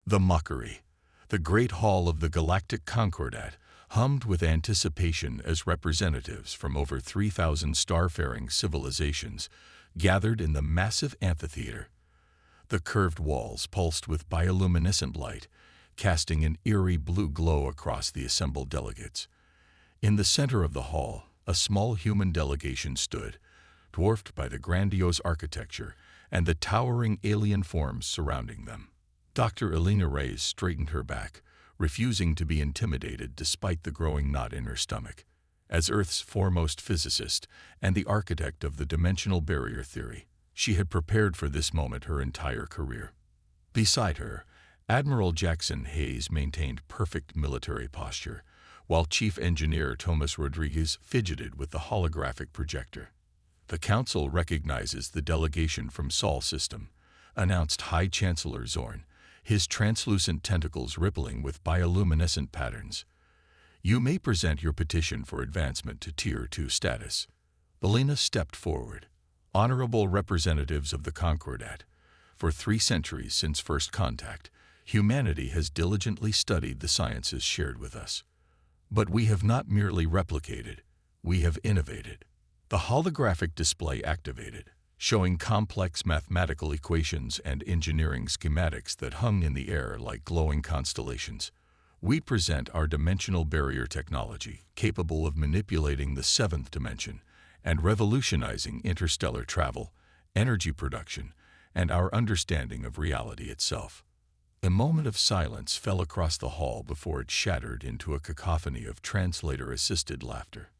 The mockery. The great hall of the Galactic Concordat hummed with anticipation as representatives from over 3,000 starfaring civilizations gathered in the massive amphitheater. The curved walls pulsed with bioluminescent light, casting an eerie blue glow across the assembled delegates. In the center of the hall, a small human delegation stood, dwarfed by the grandiose architecture and the towering alien forms surrounding them. Dr. Elena Reyes straightened her back, refusing to be intimidated despite the growing knot in her stomach. As Earth's foremost physicist and the architect of the dimensional barrier theory, she had prepared for this moment her entire career. Beside her, Admiral Jackson Hayes maintained perfect military posture, while Chief Engineer Thomas Rodriguez fidgeted with the holographic projector. "The Council recognizes the delegation from Sol System," announced High Chancellor Zorn, his translucent tentacles rippling with bioluminescent patterns. "You may present your petition for advancement to Tier 2 status." Elena stepped forward. "Honorable representatives of the Concordat, for 3 centuries since first contact, humanity has diligently studied the sciences shared with us. But we have not merely replicated, we have innovated." The holographic display activated, showing complex mathematical equations and engineering schematics that hung in the air like glowing constellations. "We present our dimensional barrier technology, capable of manipulating the 7th dimension and revolutionizing interstellar travel, energy production, and our understanding of reality itself." A moment of silence fell across the hall before it shattered into a cacophony of translator-assisted laughter.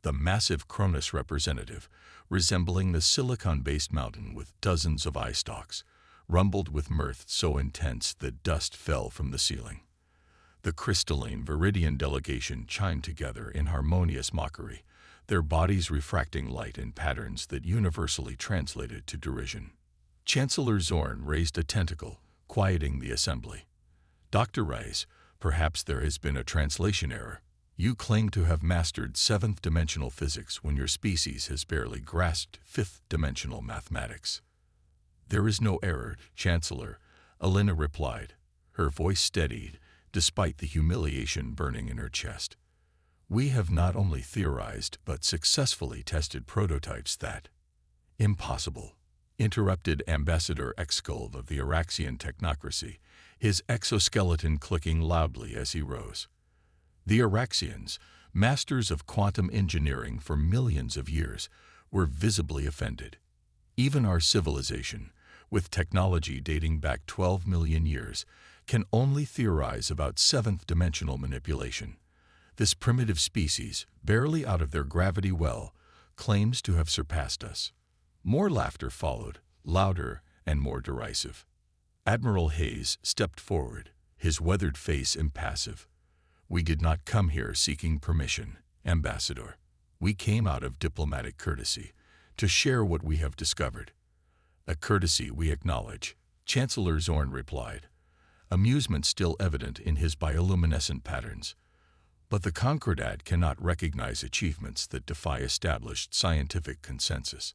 The massive Cronus representative, resembling the silicon-based mountain with dozens of eye stalks, rumbled with mirth so intense that dust fell from the ceiling. The crystalline Viridian delegation chimed together in harmonious mockery, their bodies refracting light in patterns that universally translated to derision. Chancellor Zorn raised a tentacle, quieting the assembly. "Dr. Rice, perhaps there has been a translation error. You claim to have mastered 7th-dimensional physics when your species has barely grasped 5th-dimensional mathematics." "There is no error, Chancellor," Elena replied, her voice steadied despite the humiliation burning in her chest. "We have not only theorized but successfully tested prototypes that—" "Impossible," interrupted Ambassador Exculve of the Araxian technocracy, his exoskeleton clicking loudly as he rose. "The Araxians, masters of quantum engineering for millions of years, were visibly offended. Even our civilization, with technology dating back 12 million years, can only theorize about 7th-dimensional manipulation. This primitive species, barely out of their gravity well, claims to have surpassed us." More laughter followed, louder and more derisive. Admiral Hayes stepped forward, his weathered face impassive. "We did not come here seeking permission, Ambassador. We came out of diplomatic courtesy, to share what we have discovered." "A courtesy we acknowledge," Chancellor Zorn replied, amusement still evident in his bioluminescent patterns. "But the Concordat cannot recognize achievements that defy established scientific consensus.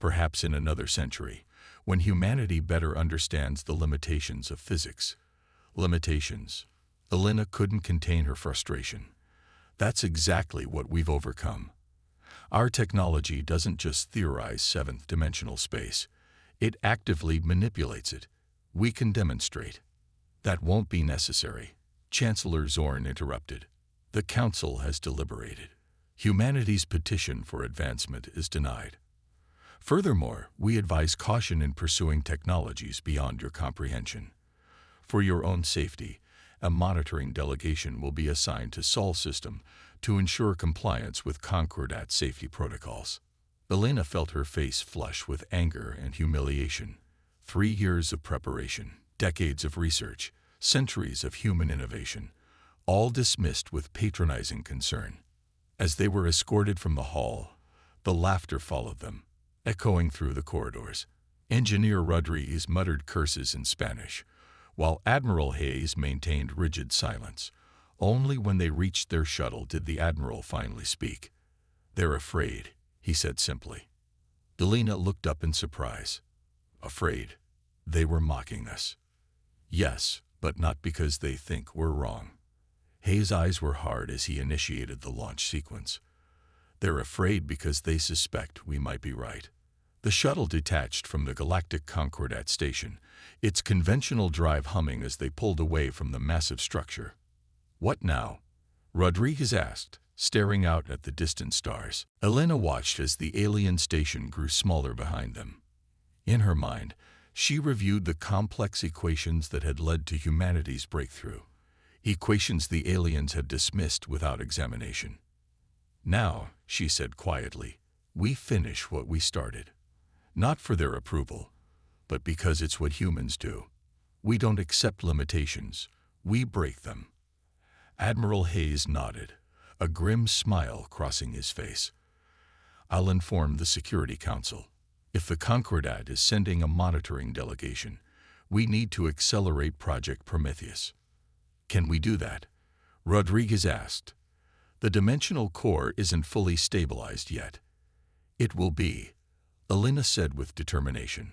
Perhaps in another century, when humanity better understands the limitations of physics." "Limitations." Elena couldn't contain her frustration. "That's exactly what we've overcome. Our technology doesn't just theorize 7th-dimensional space. It actively manipulates it. We can demonstrate." "That won't be necessary," Chancellor Zorn interrupted. "The Council has deliberated. Humanity's petition for advancement is denied. Furthermore, we advise caution in pursuing technologies beyond your comprehension. For your own safety, a monitoring delegation will be assigned to Sol System to ensure compliance with Concordat safety protocols." Elena felt her face flush with anger and humiliation. 3 years of preparation, decades of research, centuries of human innovation, all dismissed with patronizing concern. As they were escorted from the hall, the laughter followed them, echoing through the corridors. Engineer Rodriguez muttered curses in Spanish, while Admiral Hayes maintained rigid silence. Only when they reached their shuttle did the Admiral finally speak. "They're afraid," he said simply. Elena looked up in surprise. "Afraid? They were mocking us." Yes, but not because they think we're wrong. Hayes' eyes were hard as he initiated the launch sequence. They're afraid because they suspect we might be right. The shuttle detached from the Galactic Concordat station, its conventional drive humming as they pulled away from the massive structure. "What now?" Rodriguez asked, staring out at the distant stars. Elena watched as the alien station grew smaller behind them. In her mind, she reviewed the complex equations that had led to humanity's breakthrough, equations the aliens had dismissed without examination. "Now," she said quietly, "we finish what we started. Not for their approval, but because it's what humans do. We don't accept limitations, we break them." Admiral Hayes nodded, a grim smile crossing his face. "I'll inform the Security Council. If the Concordat is sending a monitoring delegation, we need to accelerate Project Prometheus." "Can we do that?" Rodriguez asked. "The dimensional core isn't fully stabilized yet." "It will be," Elena said with determination.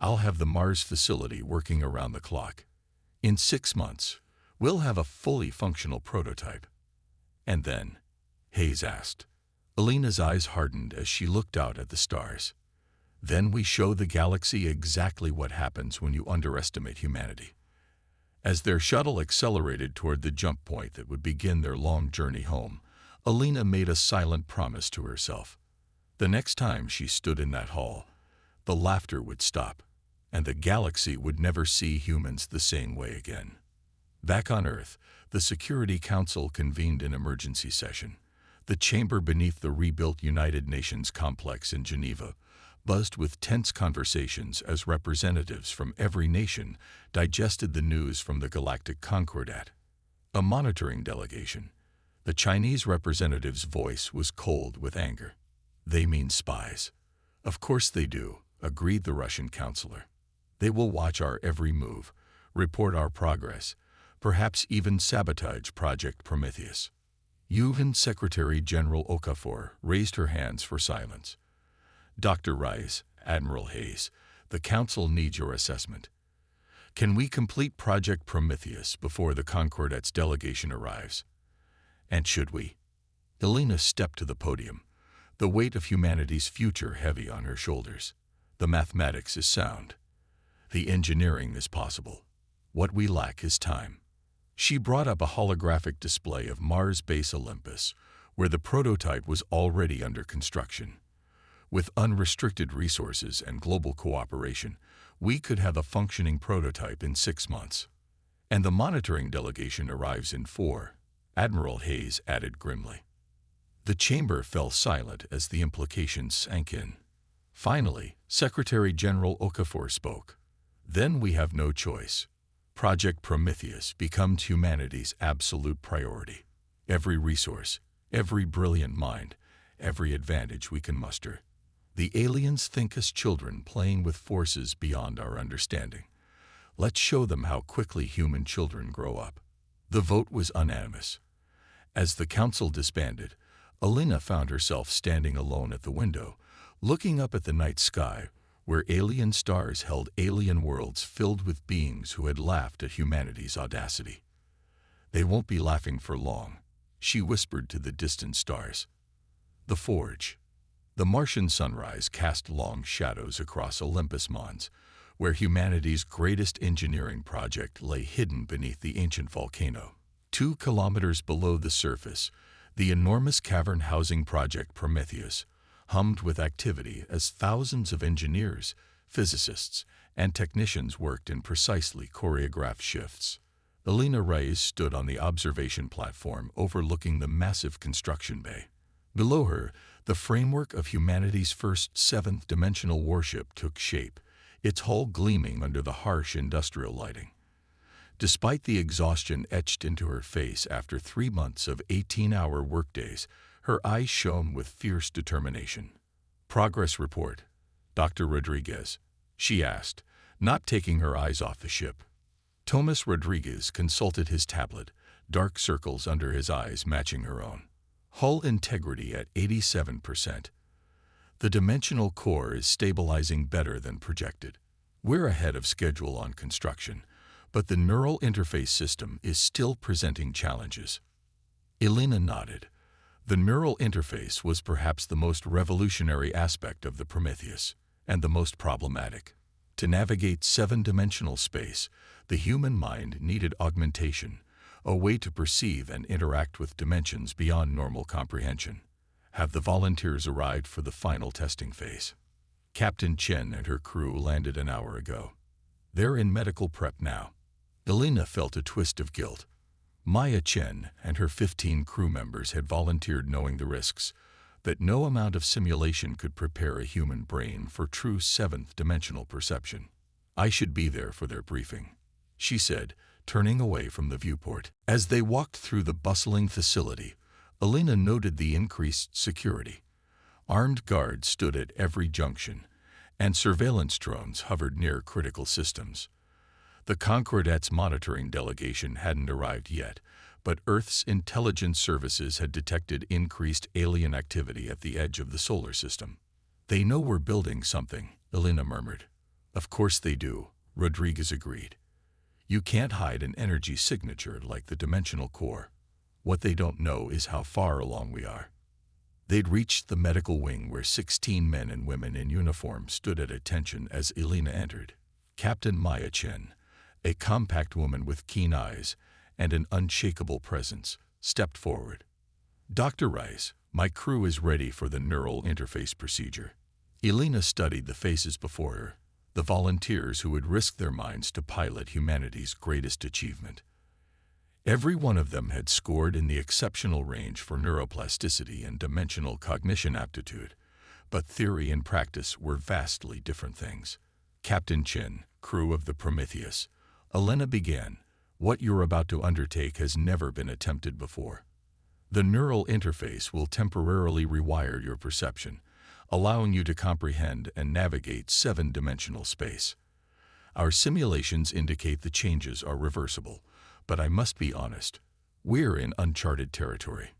"I'll have the Mars facility working around the clock. In 6 months, we'll have a fully functional prototype." "And then?" Hayes asked. Elena's eyes hardened as she looked out at the stars. "Then we show the galaxy exactly what happens when you underestimate humanity." As their shuttle accelerated toward the jump point that would begin their long journey home, Elena made a silent promise to herself. The next time she stood in that hall, the laughter would stop, and the galaxy would never see humans the same way again. Back on Earth, the Security Council convened an emergency session. The chamber beneath the rebuilt United Nations complex in Geneva buzzed with tense conversations as representatives from every nation digested the news from the Galactic Concordat. A monitoring delegation. The Chinese representative's voice was cold with anger. "They mean spies." "Of course they do," agreed the Russian counselor. "They will watch our every move, report our progress, perhaps even sabotage Project Prometheus." UN Secretary General Okafor raised her hands for silence. "Dr. Rice, Admiral Hayes, the Council needs your assessment. Can we complete Project Prometheus before the Concordat's delegation arrives? And should we?" Elena stepped to the podium, the weight of humanity's future heavy on her shoulders. "The mathematics is sound. The engineering is possible. What we lack is time." She brought up a holographic display of Mars Base Olympus, where the prototype was already under construction. "With unrestricted resources and global cooperation, we could have a functioning prototype in 6 months. And the monitoring delegation arrives in 4, Admiral Hayes added grimly. The chamber fell silent as the implications sank in. Finally, Secretary General Okafor spoke. "Then we have no choice. Project Prometheus becomes humanity's absolute priority. Every resource, every brilliant mind, every advantage we can muster. The aliens think us children playing with forces beyond our understanding. Let's show them how quickly human children grow up." The vote was unanimous. As the council disbanded, Elena found herself standing alone at the window, looking up at the night sky, where alien stars held alien worlds filled with beings who had laughed at humanity's audacity. "They won't be laughing for long," she whispered to the distant stars. The Forge. The Martian sunrise cast long shadows across Olympus Mons, where humanity's greatest engineering project lay hidden beneath the ancient volcano. 2 kilometers below the surface, the enormous cavern housing Project Prometheus hummed with activity as thousands of engineers, physicists, and technicians worked in precisely choreographed shifts. Elena Reyes stood on the observation platform overlooking the massive construction bay. Below her, the framework of humanity's first seventh-dimensional warship took shape, its hull gleaming under the harsh industrial lighting. Despite the exhaustion etched into her face after 3 months of 18-hour workdays, her eyes shone with fierce determination. "Progress report, Dr. Rodriguez," she asked, not taking her eyes off the ship. Thomas Rodriguez consulted his tablet, dark circles under his eyes matching her own. "Hull integrity at 87%. The dimensional core is stabilizing better than projected. We're ahead of schedule on construction, but the neural interface system is still presenting challenges. Elena nodded. The neural interface was perhaps the most revolutionary aspect of the Prometheus, and the most problematic. To navigate seven-dimensional space, the human mind needed augmentation, a way to perceive and interact with dimensions beyond normal comprehension. Have the volunteers arrived for the final testing phase? Captain Chen and her crew landed an hour ago. They're in medical prep now. Elena felt a twist of guilt. Maya Chen and her 15 crew members had volunteered knowing the risks, that no amount of simulation could prepare a human brain for true seventh-dimensional perception. I should be there for their briefing, she said, turning away from the viewport. As they walked through the bustling facility, Elena noted the increased security. Armed guards stood at every junction, and surveillance drones hovered near critical systems. The Concordat's monitoring delegation hadn't arrived yet, but Earth's intelligence services had detected increased alien activity at the edge of the solar system. They know we're building something, Elena murmured. Of course they do, Rodriguez agreed. You can't hide an energy signature like the dimensional core. What they don't know is how far along we are. They'd reached the medical wing where 16 men and women in uniform stood at attention as Elena entered. Captain Maya Chen, a compact woman with keen eyes and an unshakable presence, stepped forward. Dr. Rice, my crew is ready for the neural interface procedure. Elena studied the faces before her, the volunteers who would risk their minds to pilot humanity's greatest achievement. Every one of them had scored in the exceptional range for neuroplasticity and dimensional cognition aptitude, but theory and practice were vastly different things. Captain Chen, crew of the Prometheus, Elena began, what you're about to undertake has never been attempted before. The neural interface will temporarily rewire your perception, allowing you to comprehend and navigate seven-dimensional space. Our simulations indicate the changes are reversible, but I must be honest, we're in uncharted territory.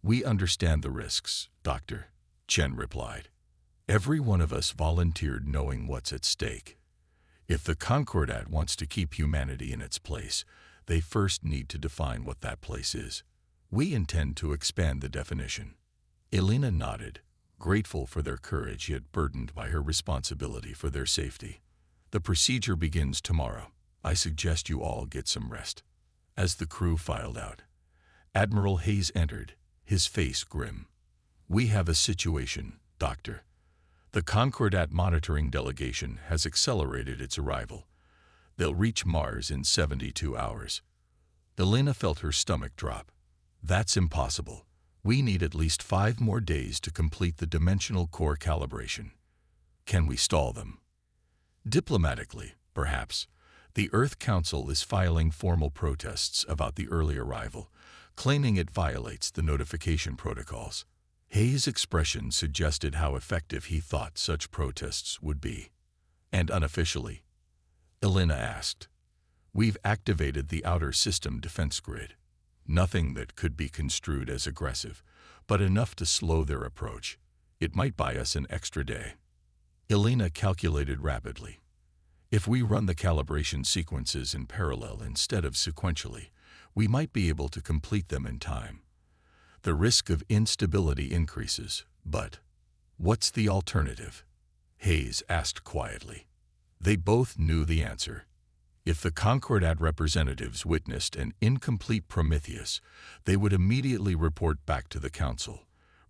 We understand the risks, Doctor, Chen replied. Every one of us volunteered knowing what's at stake. If the Concordat wants to keep humanity in its place, they first need to define what that place is. We intend to expand the definition. Elena nodded, grateful for their courage yet burdened by her responsibility for their safety. The procedure begins tomorrow. I suggest you all get some rest. As the crew filed out, Admiral Hayes entered, his face grim. We have a situation, Doctor. The Concordat monitoring delegation has accelerated its arrival. They'll reach Mars in 72 hours. Elena felt her stomach drop. That's impossible. We need at least 5 more days to complete the dimensional core calibration. Can we stall them? Diplomatically, perhaps. The Earth Council is filing formal protests about the early arrival, claiming it violates the notification protocols. Hayes' expression suggested how effective he thought such protests would be. And unofficially, Elena asked, we've activated the outer system defense grid. Nothing that could be construed as aggressive, but enough to slow their approach. It might buy us an extra day. Elena calculated rapidly. If we run the calibration sequences in parallel instead of sequentially, we might be able to complete them in time. The risk of instability increases, but what's the alternative? Hayes asked quietly. They both knew the answer. If the Concordat representatives witnessed an incomplete Prometheus, they would immediately report back to the Council.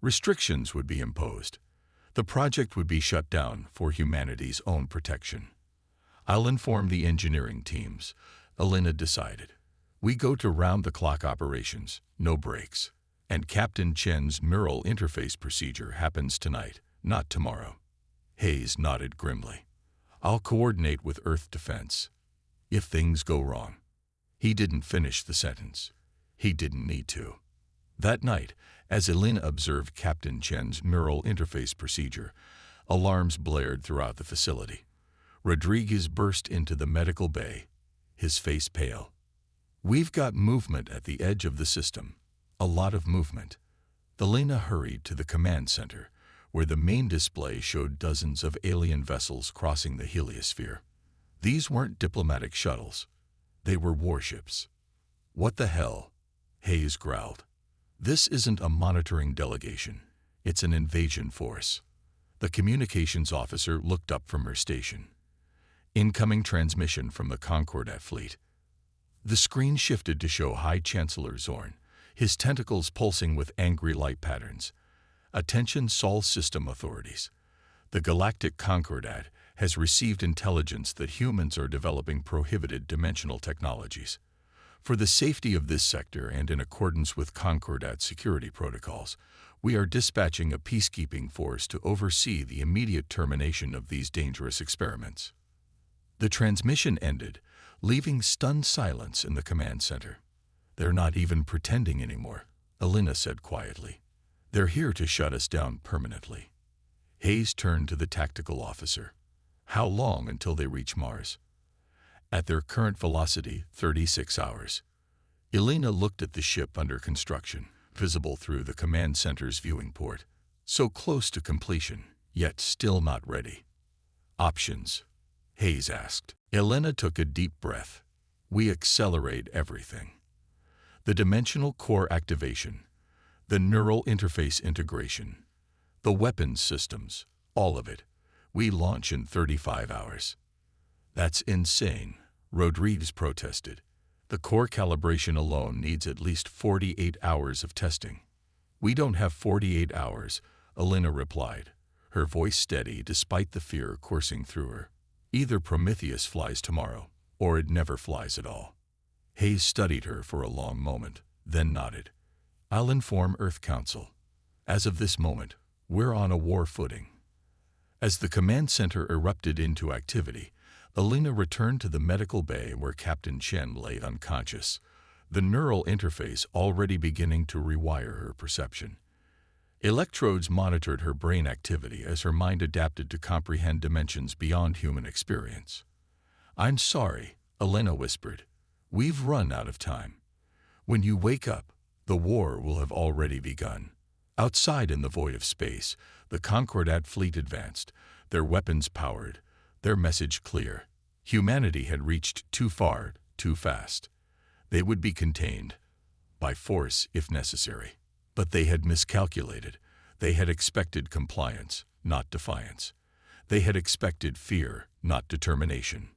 Restrictions would be imposed. The project would be shut down for humanity's own protection. I'll inform the engineering teams, Elena decided. We go to round-the-clock operations, no breaks. And Captain Chen's neural interface procedure happens tonight, not tomorrow. Hayes nodded grimly. I'll coordinate with Earth Defense. If things go wrong. He didn't finish the sentence. He didn't need to. That night, as Elena observed Captain Chen's neural interface procedure, alarms blared throughout the facility. Rodriguez burst into the medical bay, his face pale. We've got movement at the edge of the system. A lot of movement. Elena hurried to the command center, where the main display showed dozens of alien vessels crossing the heliosphere. These weren't diplomatic shuttles. They were warships. What the hell? Hayes growled. This isn't a monitoring delegation. It's an invasion force. The communications officer looked up from her station. Incoming transmission from the Concordat fleet. The screen shifted to show High Chancellor Zorn, his tentacles pulsing with angry light patterns. Attention Sol System authorities. The Galactic Concordat has received intelligence that humans are developing prohibited dimensional technologies. For the safety of this sector and in accordance with Concordat security protocols, we are dispatching a peacekeeping force to oversee the immediate termination of these dangerous experiments. The transmission ended, leaving stunned silence in the command center. They're not even pretending anymore, Elena said quietly. They're here to shut us down permanently. Hayes turned to the tactical officer. How long until they reach Mars? At their current velocity, 36 hours. Elena looked at the ship under construction, visible through the command center's viewing port. So close to completion, yet still not ready. Options? Hayes asked. Elena took a deep breath. We accelerate everything. The dimensional core activation, the neural interface integration, the weapons systems, all of it. We launch in 35 hours. That's insane, Rodriguez protested. The core calibration alone needs at least 48 hours of testing. We don't have 48 hours, Elena replied, her voice steady despite the fear coursing through her. Either Prometheus flies tomorrow, or it never flies at all. Hayes studied her for a long moment, then nodded. I'll inform Earth Council. As of this moment, we're on a war footing. As the command center erupted into activity, Elena returned to the medical bay where Captain Chen lay unconscious, the neural interface already beginning to rewire her perception. Electrodes monitored her brain activity as her mind adapted to comprehend dimensions beyond human experience. I'm sorry, Elena whispered. We've run out of time. When you wake up, the war will have already begun. Outside in the void of space, the Concordat fleet advanced, their weapons powered, their message clear. Humanity had reached too far, too fast. They would be contained, by force if necessary. But they had miscalculated. They had expected compliance, not defiance. They had expected fear, not determination.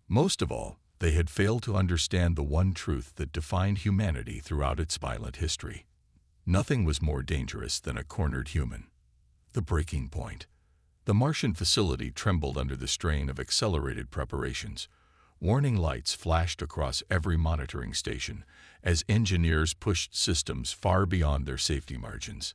Most of all, they had failed to understand the one truth that defined humanity throughout its violent history. Nothing was more dangerous than a cornered human. The breaking point. The Martian facility trembled under the strain of accelerated preparations. Warning lights flashed across every monitoring station as engineers pushed systems far beyond their safety margins.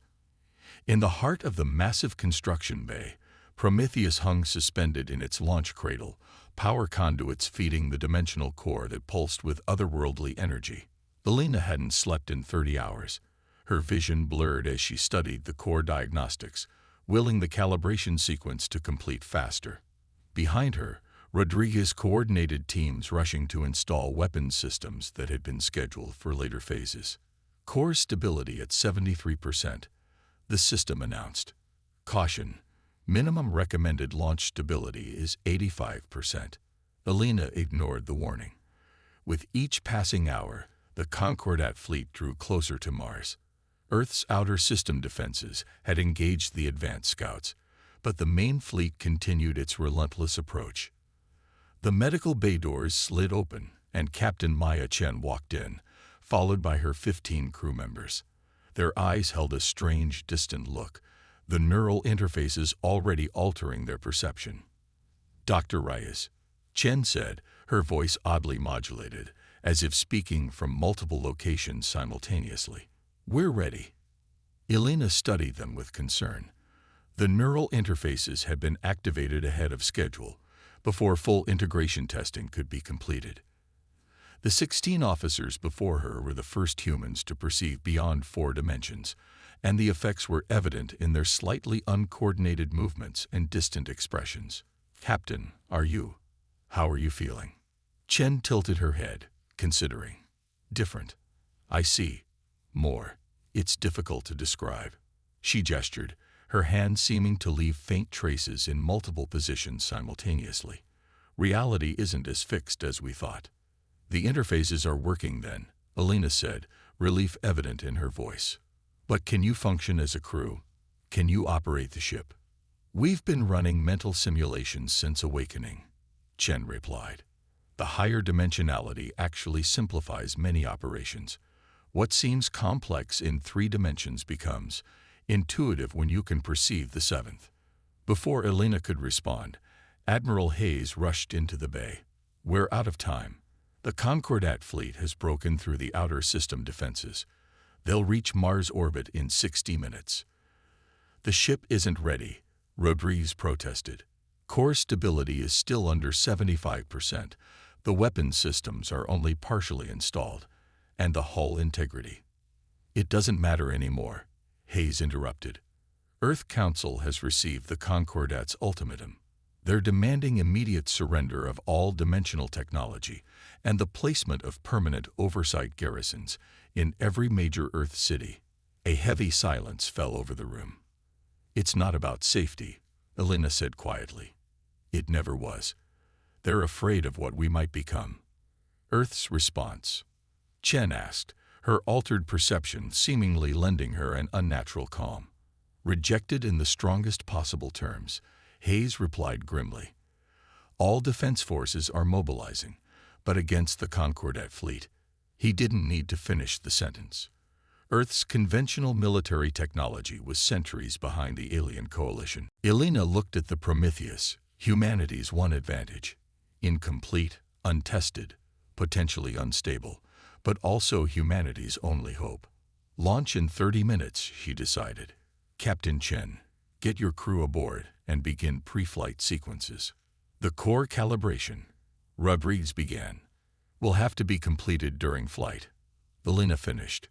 In the heart of the massive construction bay, Prometheus hung suspended in its launch cradle, power conduits feeding the dimensional core that pulsed with otherworldly energy. Elena hadn't slept in 30 hours. Her vision blurred as she studied the core diagnostics, willing the calibration sequence to complete faster. Behind her, Rodriguez coordinated teams rushing to install weapons systems that had been scheduled for later phases. Core stability at 73%, the system announced. Caution, minimum recommended launch stability is 85%. Elena ignored the warning. With each passing hour, the Concordat fleet drew closer to Mars. Earth's outer system defenses had engaged the advanced scouts, but the main fleet continued its relentless approach. The medical bay doors slid open, and Captain Maya Chen walked in, followed by her 15 crew members. Their eyes held a strange, distant look, the neural interfaces already altering their perception. Dr. Reyes, Chen said, her voice oddly modulated, as if speaking from multiple locations simultaneously. We're ready. Elena studied them with concern. The neural interfaces had been activated ahead of schedule, before full integration testing could be completed. The 16 officers before her were the first humans to perceive beyond 4 dimensions, and the effects were evident in their slightly uncoordinated movements and distant expressions. Captain, how are you feeling? Chen tilted her head, considering. Different. I see. More. It's difficult to describe. She gestured, her hand seeming to leave faint traces in multiple positions simultaneously. Reality isn't as fixed as we thought. The interfaces are working then, Elena said, relief evident in her voice. But can you function as a crew? Can you operate the ship? We've been running mental simulations since awakening, Chen replied. The higher dimensionality actually simplifies many operations. What seems complex in 3 dimensions becomes intuitive when you can perceive the 7th. Before Elena could respond, Admiral Hayes rushed into the bay. We're out of time. The Concordat fleet has broken through the outer system defenses. They'll reach Mars orbit in 60 minutes. The ship isn't ready, Rodriguez protested. Core stability is still under 75%. The weapons systems are only partially installed. And the hull integrity. It doesn't matter anymore, Hayes interrupted. Earth Council has received the Concordat's ultimatum. They're demanding immediate surrender of all dimensional technology and the placement of permanent oversight garrisons in every major Earth city. A heavy silence fell over the room. It's not about safety, Elena said quietly. It never was. They're afraid of what we might become. Earth's response? Chen asked, her altered perception seemingly lending her an unnatural calm. Rejected in the strongest possible terms, Hayes replied grimly. All defense forces are mobilizing, but against the Concordat fleet. He didn't need to finish the sentence. Earth's conventional military technology was centuries behind the alien coalition. Elena looked at the Prometheus, humanity's one advantage. Incomplete, untested, potentially unstable, but also humanity's only hope. Launch in 30 minutes, she decided. Captain Chen, get your crew aboard and begin pre-flight sequences. The core calibration, Rodriguez began, will have to be completed during flight. Elena finished.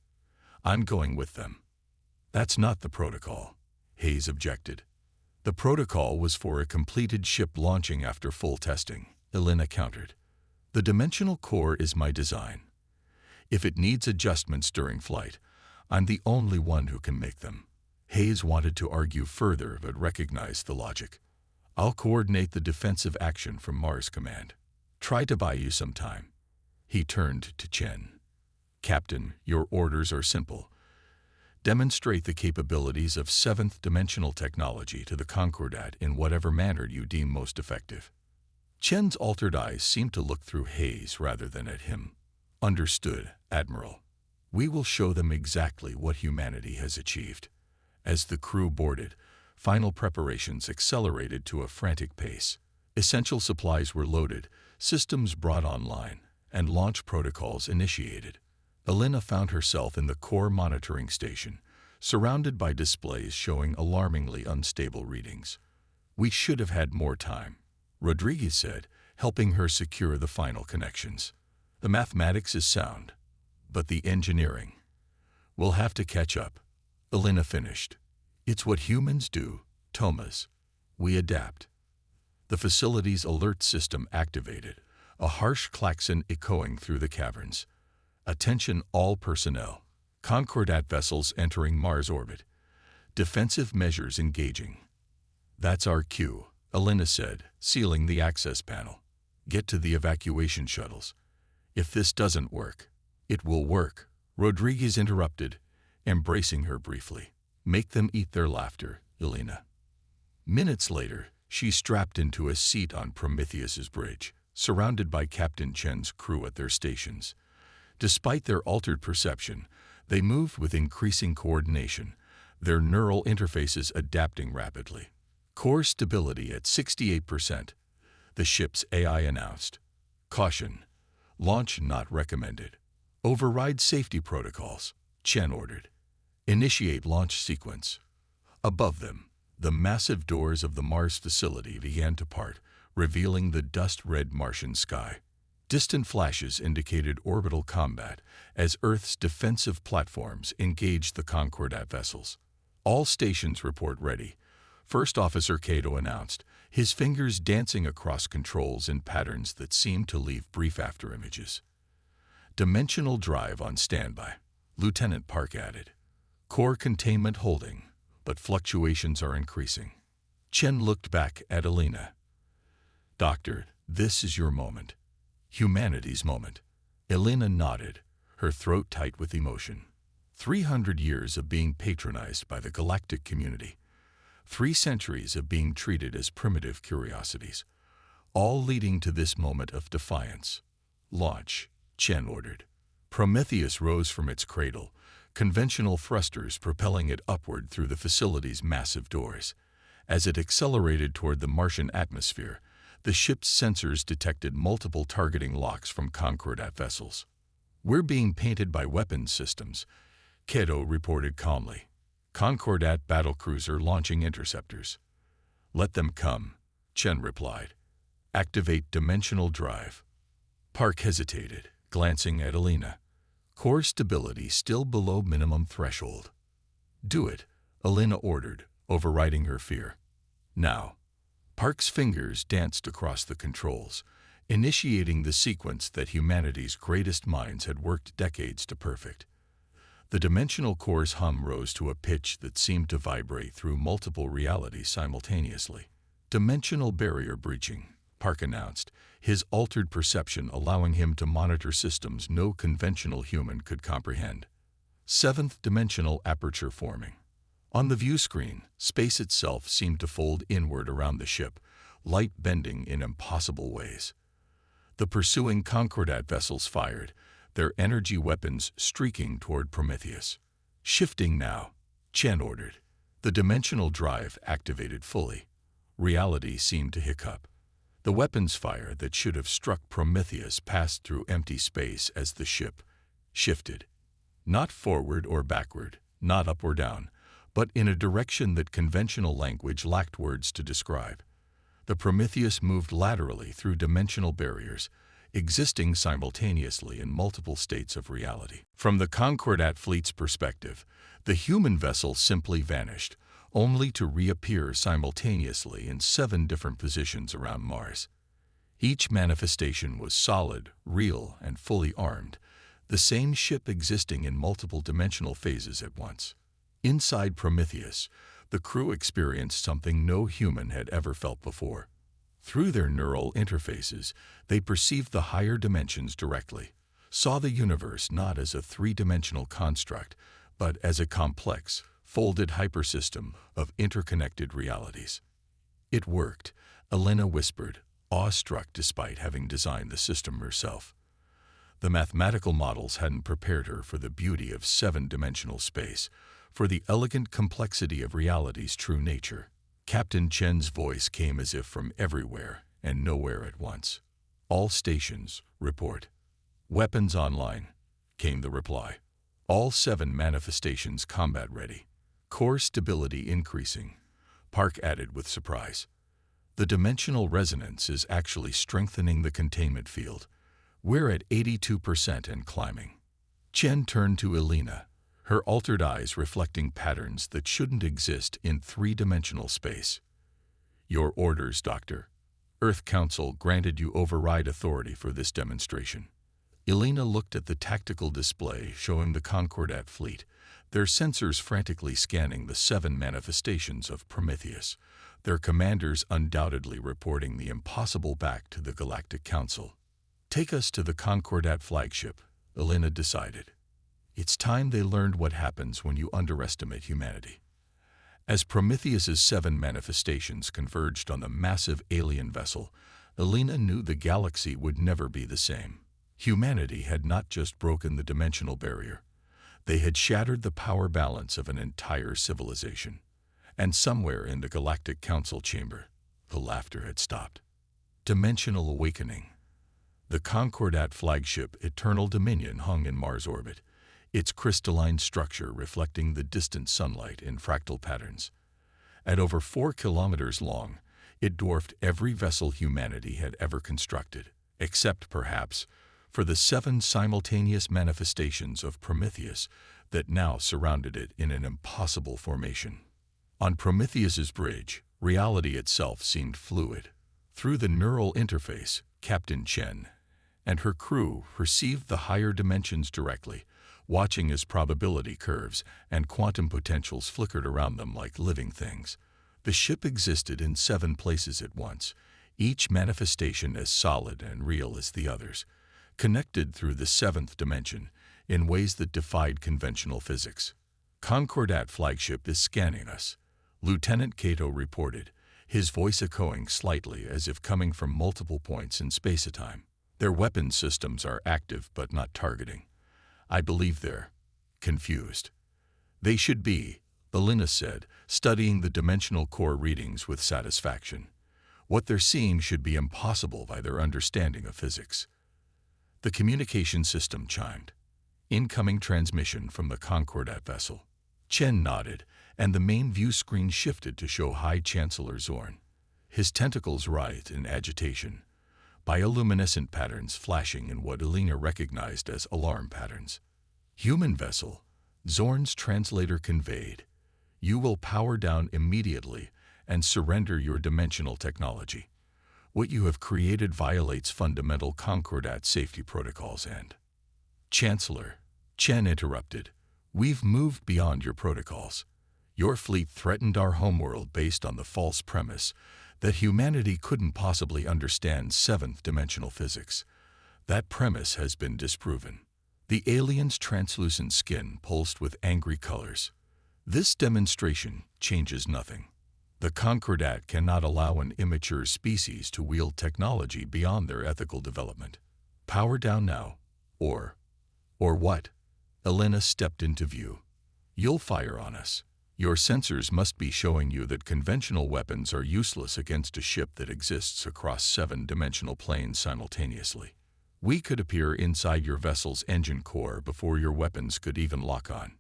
I'm going with them. That's not the protocol, Hayes objected. The protocol was for a completed ship launching after full testing, Elena countered. The dimensional core is my design. If it needs adjustments during flight, I'm the only one who can make them. Hayes wanted to argue further but recognized the logic. I'll coordinate the defensive action from Mars Command. Try to buy you some time. He turned to Chen. Captain, your orders are simple. Demonstrate the capabilities of 7th dimensional technology to the Concordat in whatever manner you deem most effective. Chen's altered eyes seemed to look through Hayes rather than at him. Understood, Admiral. We will show them exactly what humanity has achieved. As the crew boarded, final preparations accelerated to a frantic pace. Essential supplies were loaded, systems brought online, and launch protocols initiated. Elena found herself in the core monitoring station, surrounded by displays showing alarmingly unstable readings. We should have had more time, Rodriguez said, helping her secure the final connections. The mathematics is sound, but the engineering. We'll have to catch up, Elena finished. It's what humans do, Thomas. We adapt. The facility's alert system activated, a harsh klaxon echoing through the caverns. Attention all personnel. Concordat vessels entering Mars orbit. Defensive measures engaging. That's our cue, Elena said, sealing the access panel. Get to the evacuation shuttles. If this doesn't work, it will work, Rodriguez interrupted, embracing her briefly. Make them eat their laughter, Elena. Minutes later, she strapped into a seat on Prometheus's bridge, surrounded by Captain Chen's crew at their stations. Despite their altered perception, they moved with increasing coordination, their neural interfaces adapting rapidly. Core stability at 68%, the ship's AI announced. Caution, launch not recommended. Override safety protocols, Chen ordered. Initiate launch sequence. Above them, the massive doors of the Mars facility began to part, revealing the dust-red Martian sky. Distant flashes indicated orbital combat as Earth's defensive platforms engaged the Concordat vessels. All stations report ready, First Officer Cato announced, his fingers dancing across controls in patterns that seemed to leave brief afterimages. Dimensional drive on standby, Lieutenant Park added. Core containment holding, but fluctuations are increasing. Chen looked back at Elena. Doctor, this is your moment. Humanity's moment. Elena nodded, her throat tight with emotion. 300 years of being patronized by the galactic community. 3 centuries of being treated as primitive curiosities. All leading to this moment of defiance. Launch, Chen ordered. Prometheus rose from its cradle, conventional thrusters propelling it upward through the facility's massive doors. As it accelerated toward the Martian atmosphere, the ship's sensors detected multiple targeting locks from Concordat vessels. "We're being painted by weapons systems," Keto reported calmly. "Concordat battlecruiser launching interceptors." "Let them come," Chen replied. "Activate dimensional drive." Park hesitated, glancing at Elena. Core stability still below minimum threshold. "Do it," Elena ordered, overriding her fear. "Now." Park's fingers danced across the controls, initiating the sequence that humanity's greatest minds had worked decades to perfect. The dimensional core's hum rose to a pitch that seemed to vibrate through multiple realities simultaneously. "Dimensional barrier breaching," Park announced, his altered perception allowing him to monitor systems no conventional human could comprehend. 7th dimensional aperture forming. On the view screen, space itself seemed to fold inward around the ship, light bending in impossible ways. The pursuing Concordat vessels fired, their energy weapons streaking toward Prometheus. "Shifting now," Chen ordered. The dimensional drive activated fully. Reality seemed to hiccup. The weapons fire that should have struck Prometheus passed through empty space as the ship shifted. Not forward or backward, not up or down, but in a direction that conventional language lacked words to describe. The Prometheus moved laterally through dimensional barriers, existing simultaneously in multiple states of reality. From the Concordat fleet's perspective, the human vessel simply vanished, only to reappear simultaneously in 7 different positions around Mars. Each manifestation was solid, real, and fully armed, the same ship existing in multiple dimensional phases at once. Inside Prometheus, the crew experienced something no human had ever felt before. Through their neural interfaces, they perceived the higher dimensions directly, saw the universe not as a 3-dimensional construct, but as a complex, folded hypersystem of interconnected realities. "It worked," Elena whispered, awestruck despite having designed the system herself. The mathematical models hadn't prepared her for the beauty of 7-dimensional space, for the elegant complexity of reality's true nature. Captain Chen's voice came as if from everywhere and nowhere at once. "All stations, report." "Weapons online," came the reply. "All 7 manifestations combat ready." "Core stability increasing," Park added with surprise. "The dimensional resonance is actually strengthening the containment field. We're at 82% and climbing." Chen turned to Elena, her altered eyes reflecting patterns that shouldn't exist in 3-dimensional space. "Your orders, Doctor. Earth Council granted you override authority for this demonstration." Elena looked at the tactical display showing the Concordat fleet, their sensors frantically scanning the 7 manifestations of Prometheus, their commanders undoubtedly reporting the impossible back to the Galactic Council. "Take us to the Concordat flagship," Elena decided. It's time they learned what happens when you underestimate humanity. As Prometheus's 7 manifestations converged on the massive alien vessel, Elena knew the galaxy would never be the same. Humanity had not just broken the dimensional barrier. They had shattered the power balance of an entire civilization. And somewhere in the Galactic Council chamber, the laughter had stopped. Dimensional awakening. The Concordat flagship Eternal Dominion hung in Mars orbit, its crystalline structure reflecting the distant sunlight in fractal patterns. At over 4 kilometers long, it dwarfed every vessel humanity had ever constructed, except, perhaps, for the 7 simultaneous manifestations of Prometheus that now surrounded it in an impossible formation. On Prometheus's bridge, reality itself seemed fluid. Through the neural interface, Captain Chen and her crew perceived the higher dimensions directly, watching as probability curves and quantum potentials flickered around them like living things. The ship existed in 7 places at once, each manifestation as solid and real as the others, connected through the seventh dimension in ways that defied conventional physics. Concordat flagship is scanning us, Lieutenant Cato reported, his voice echoing slightly as if coming from multiple points in space-time. Their weapon systems are active but not targeting. I believe they're confused. They should be, Elena said, studying the dimensional core readings with satisfaction. What they're seeing should be impossible by their understanding of physics. The communication system chimed. Incoming transmission from the Concordat vessel. Chen nodded, and the main view screen shifted to show High Chancellor Zorn. His tentacles writhed in agitation, bioluminescent patterns flashing in what Elena recognized as alarm patterns. Human vessel, Zorn's translator conveyed. You will power down immediately and surrender your dimensional technology. What you have created violates fundamental Concordat safety protocols and... Chancellor, Chen interrupted. We've moved beyond your protocols. Your fleet threatened our homeworld based on the false premise that humanity couldn't possibly understand seventh-dimensional physics. That premise has been disproven. The alien's translucent skin pulsed with angry colors. This demonstration changes nothing. The Concordat cannot allow an immature species to wield technology beyond their ethical development. Power down now, or what? Elena stepped into view. You'll fire on us. Your sensors must be showing you that conventional weapons are useless against a ship that exists across seven-dimensional planes simultaneously. We could appear inside your vessel's engine core before your weapons could even lock on.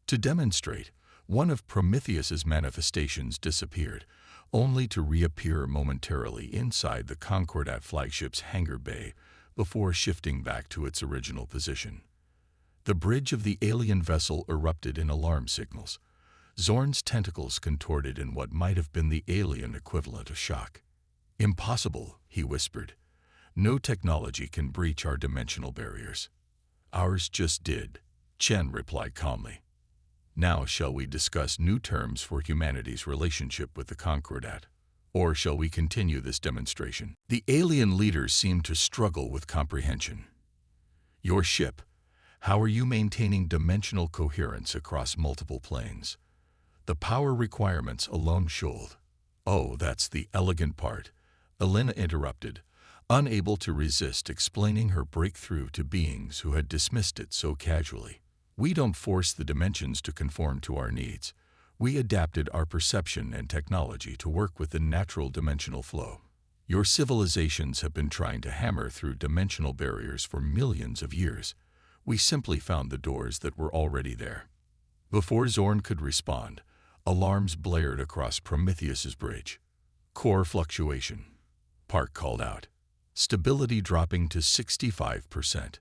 To demonstrate, one of Prometheus's manifestations disappeared, only to reappear momentarily inside the Concordat flagship's hangar bay before shifting back to its original position. The bridge of the alien vessel erupted in alarm signals. Zorn's tentacles contorted in what might have been the alien equivalent of shock. Impossible, he whispered. No technology can breach our dimensional barriers. Ours just did, Chen replied calmly. Now shall we discuss new terms for humanity's relationship with the Concordat? Or shall we continue this demonstration? The alien leaders seemed to struggle with comprehension. Your ship, how are you maintaining dimensional coherence across multiple planes? The power requirements alone should. Oh, that's the elegant part, Elena interrupted, unable to resist explaining her breakthrough to beings who had dismissed it so casually. We don't force the dimensions to conform to our needs. We adapted our perception and technology to work with the natural dimensional flow. Your civilizations have been trying to hammer through dimensional barriers for millions of years. We simply found the doors that were already there. Before Zorn could respond, alarms blared across Prometheus's bridge. Core fluctuation, Park called out. Stability dropping to 65%.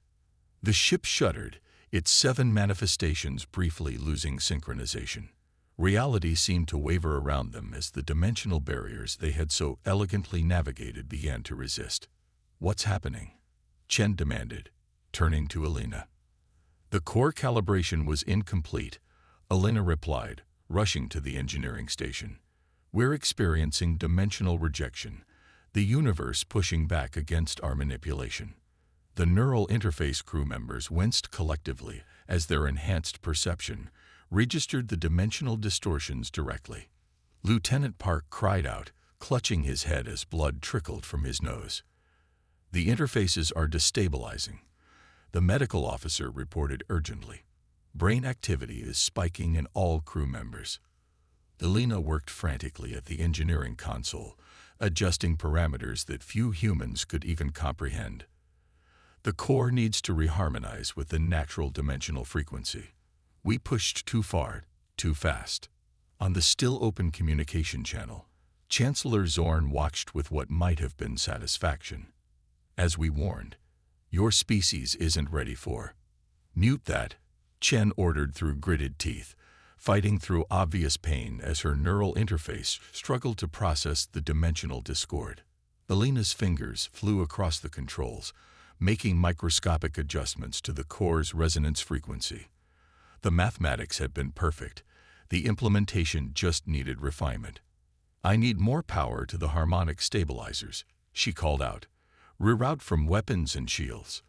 The ship shuddered, its seven manifestations briefly losing synchronization. Reality seemed to waver around them as the dimensional barriers they had so elegantly navigated began to resist. What's happening? Chen demanded, turning to Elena. The core calibration was incomplete, Elena replied, rushing to the engineering station. We're experiencing dimensional rejection, the universe pushing back against our manipulation. The neural interface crew members winced collectively as their enhanced perception registered the dimensional distortions directly. Lieutenant Park cried out, clutching his head as blood trickled from his nose. The interfaces are destabilizing, the medical officer reported urgently. Brain activity is spiking in all crew members. Elena worked frantically at the engineering console, adjusting parameters that few humans could even comprehend. The core needs to reharmonize with the natural dimensional frequency. We pushed too far, too fast. On the still open communication channel, Chancellor Zorn watched with what might have been satisfaction. As we warned, your species isn't ready for. Mute that, Chen ordered through gritted teeth, fighting through obvious pain as her neural interface struggled to process the dimensional discord. Elena's fingers flew across the controls, making microscopic adjustments to the core's resonance frequency. The mathematics had been perfect. The implementation just needed refinement. I need more power to the harmonic stabilizers, she called out. Reroute from weapons and shields.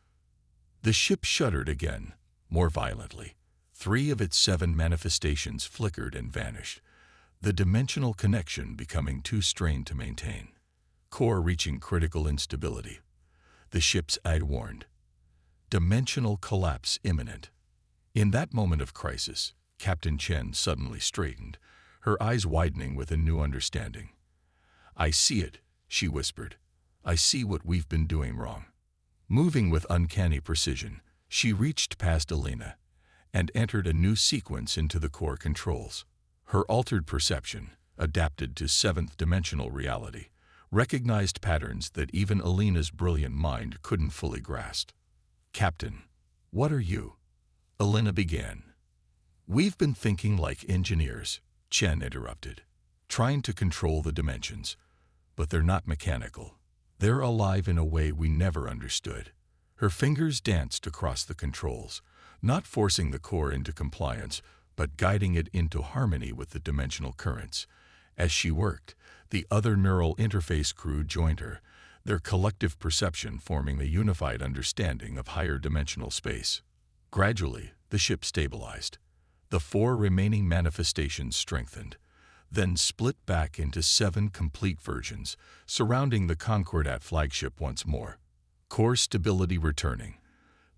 The ship shuddered again, more violently. 3 of its 7 manifestations flickered and vanished, the dimensional connection becoming too strained to maintain. Core reaching critical instability. The ship's eye warned. Dimensional collapse imminent. In that moment of crisis, Captain Chen suddenly straightened, her eyes widening with a new understanding. "I see it," she whispered. "I see what we've been doing wrong." Moving with uncanny precision, she reached past Alina and entered a new sequence into the core controls. Her altered perception, adapted to 7th-dimensional reality, recognized patterns that even Alina's brilliant mind couldn't fully grasp. "Captain, what are you?" Alina began. "We've been thinking like engineers," Chen interrupted, "trying to control the dimensions. But they're not mechanical. They're alive in a way we never understood." Her fingers danced across the controls, not forcing the core into compliance, but guiding it into harmony with the dimensional currents. As she worked, the other neural interface crew joined her, their collective perception forming a unified understanding of higher dimensional space. Gradually, the ship stabilized. The 4 remaining manifestations strengthened, then split back into 7 complete versions, surrounding the Concordat flagship once more. Core stability returning,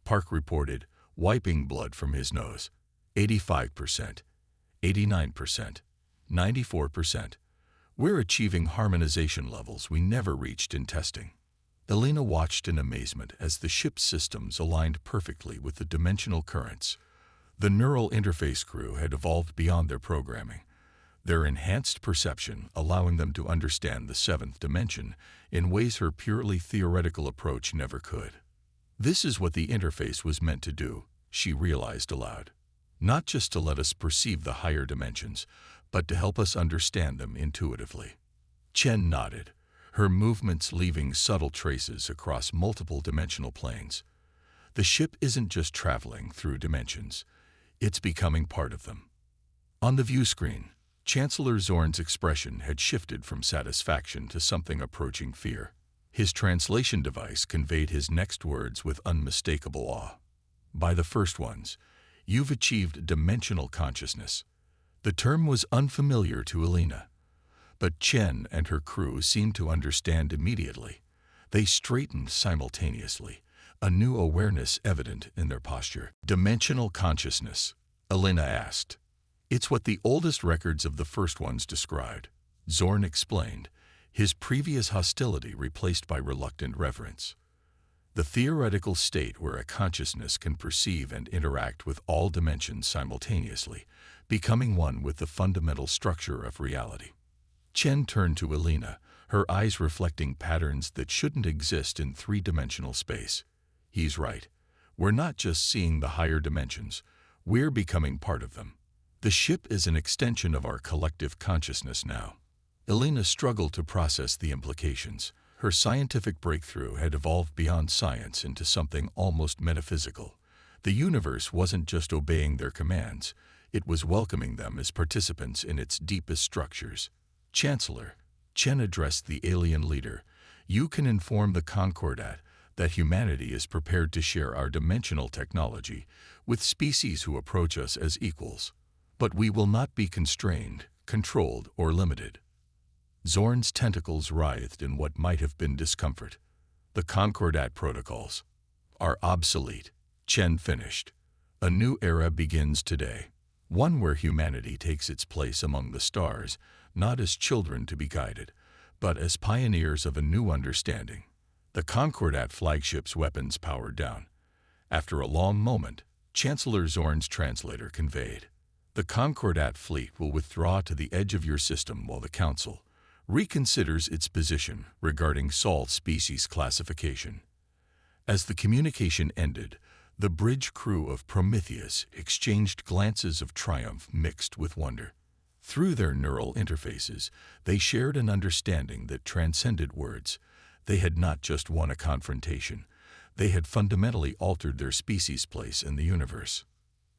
Park reported, wiping blood from his nose. 85%, 89%, 94%. We're achieving harmonization levels we never reached in testing. Alina watched in amazement as the ship's systems aligned perfectly with the dimensional currents. The neural interface crew had evolved beyond their programming, their enhanced perception allowing them to understand the 7th dimension in ways her purely theoretical approach never could. This is what the interface was meant to do, she realized aloud. Not just to let us perceive the higher dimensions, but to help us understand them intuitively. Chen nodded, her movements leaving subtle traces across multiple dimensional planes. The ship isn't just traveling through dimensions, it's becoming part of them. On the view screen, Chancellor Zorn's expression had shifted from satisfaction to something approaching fear. His translation device conveyed his next words with unmistakable awe. "By the first ones, you've achieved dimensional consciousness." The term was unfamiliar to Alina, but Chen and her crew seemed to understand immediately. They straightened simultaneously, a new awareness evident in their posture. "Dimensional consciousness?" Alina asked. "It's what the oldest records of the first ones described," Zorn explained, his previous hostility replaced by reluctant reverence. "The theoretical state where a consciousness can perceive and interact with all dimensions simultaneously, becoming one with the fundamental structure of reality." Chen turned to Alina, her eyes reflecting patterns that shouldn't exist in 3-dimensional space. "He's right. We're not just seeing the higher dimensions, we're becoming part of them. The ship is an extension of our collective consciousness now." Alina struggled to process the implications. Her scientific breakthrough had evolved beyond science into something almost metaphysical. The universe wasn't just obeying their commands, it was welcoming them as participants in its deepest structures. "Chancellor," Chen addressed the alien leader, "you can inform the Concordat that humanity is prepared to share our dimensional technology with species who approach us as equals. But we will not be constrained, controlled, or limited." Zorn's tentacles writhed in what might have been discomfort. "The Concordat protocols are obsolete," Chen finished. "A new era begins today, one where humanity takes its place among the stars, not as children to be guided, but as pioneers of a new understanding." The Concordat flagship's weapons powered down. After a long moment, Chancellor Zorn's translator conveyed, "The Concordat fleet will withdraw to the edge of your system while the Council reconsiders its position regarding salt species classification." As the communication ended, the bridge crew of Prometheus exchanged glances of triumph mixed with wonder. Through their neural interfaces, they shared an understanding that transcended words. They had not just won a confrontation, they had fundamentally altered their species' place in the universe.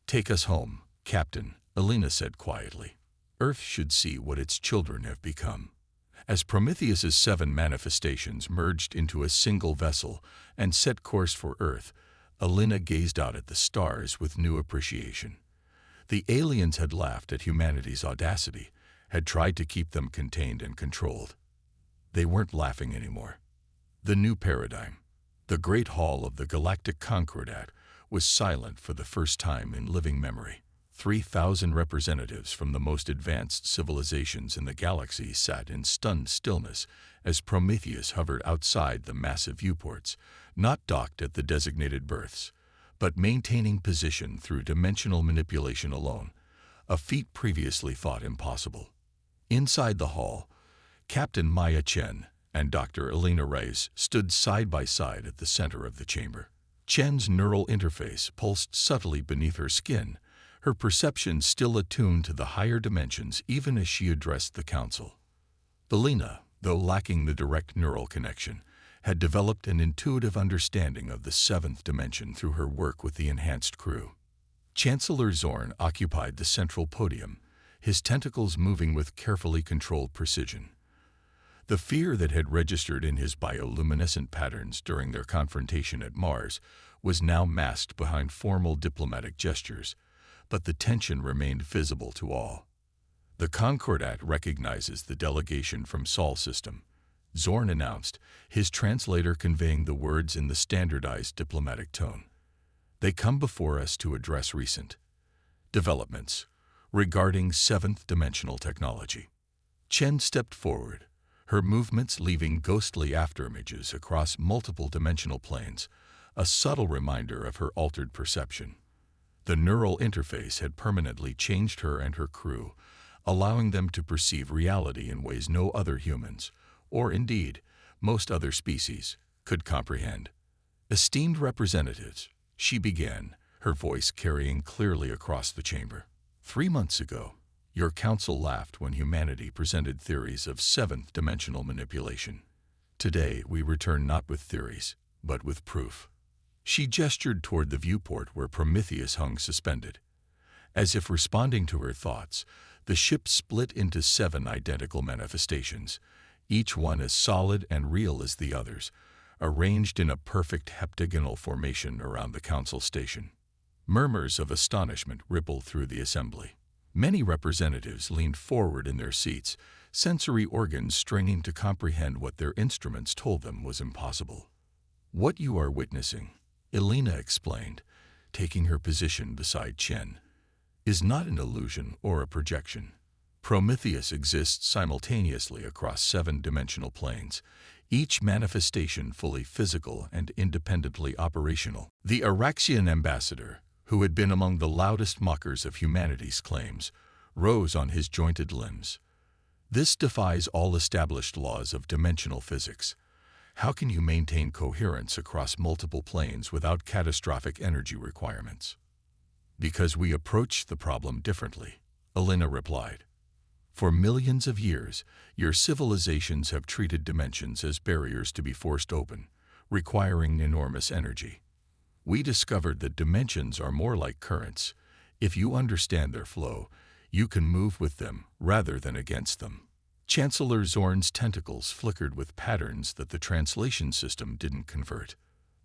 "Take us home, Captain," Alina said quietly. "Earth should see what its children have become." As Prometheus's 7 manifestations merged into a single vessel and set course for Earth, Elena gazed out at the stars with new appreciation. The aliens had laughed at humanity's audacity, had tried to keep them contained and controlled. They weren't laughing anymore. The new paradigm, the Great Hall of the Galactic Concordat, was silent for the first time in living memory. 3,000 representatives from the most advanced civilizations in the galaxy sat in stunned stillness as Prometheus hovered outside the massive viewports, not docked at the designated berths, but maintaining position through dimensional manipulation alone, a feat previously thought impossible. Inside the hall, Captain Maya Chen and Dr. Elena Reyes stood side by side at the center of the chamber. Chen's neural interface pulsed subtly beneath her skin, her perception still attuned to the higher dimensions even as she addressed the council. Elena, though lacking the direct neural connection, had developed an intuitive understanding of the seventh dimension through her work with the enhanced crew. Chancellor Zorn occupied the central podium, his tentacles moving with carefully controlled precision. The fear that had registered in his bioluminescent patterns during their confrontation at Mars was now masked behind formal diplomatic gestures, but the tension remained visible to all. The Concordat recognizes the delegation from Sol system, Zorn announced, his translator conveying the words in the standardized diplomatic tone. They come before us to address recent developments regarding seventh-dimensional technology. Chen stepped forward, her movements leaving ghostly afterimages across multiple dimensional planes, a subtle reminder of her altered perception. The neural interface had permanently changed her and her crew, allowing them to perceive reality in ways no other humans, or indeed, most other species, could comprehend. Esteemed representatives, she began, her voice carrying clearly across the chamber. 3 months ago, your council laughed when humanity presented theories of seventh-dimensional manipulation. Today, we return not with theories, but with proof. She gestured toward the viewport where Prometheus hung suspended. As if responding to her thoughts, the ship split into 7 identical manifestations, each one as solid and real as the others, arranged in a perfect heptagonal formation around the council station. Murmurs of astonishment rippled through the assembly. Many representatives leaned forward in their seats, sensory organs straining to comprehend what their instruments told them was impossible. What you are witnessing, Elena explained, taking her position beside Chen, is not an illusion or a projection. Prometheus exists simultaneously across 7-dimensional planes, each manifestation fully physical and independently operational. The Araxian ambassador, who had been among the loudest mockers of humanity's claims, rose on his jointed limbs. This defies all established laws of dimensional physics. How can you maintain coherence across multiple planes without catastrophic energy requirements? Because we approach the problem differently, Elena replied. For millions of years, your civilizations have treated dimensions as barriers to be forced open, requiring enormous energy. We discovered that dimensions are more like currents. If you understand their flow, you can move with them rather than against them. Chancellor Zorn's tentacles flickered with patterns that the translation system didn't convert.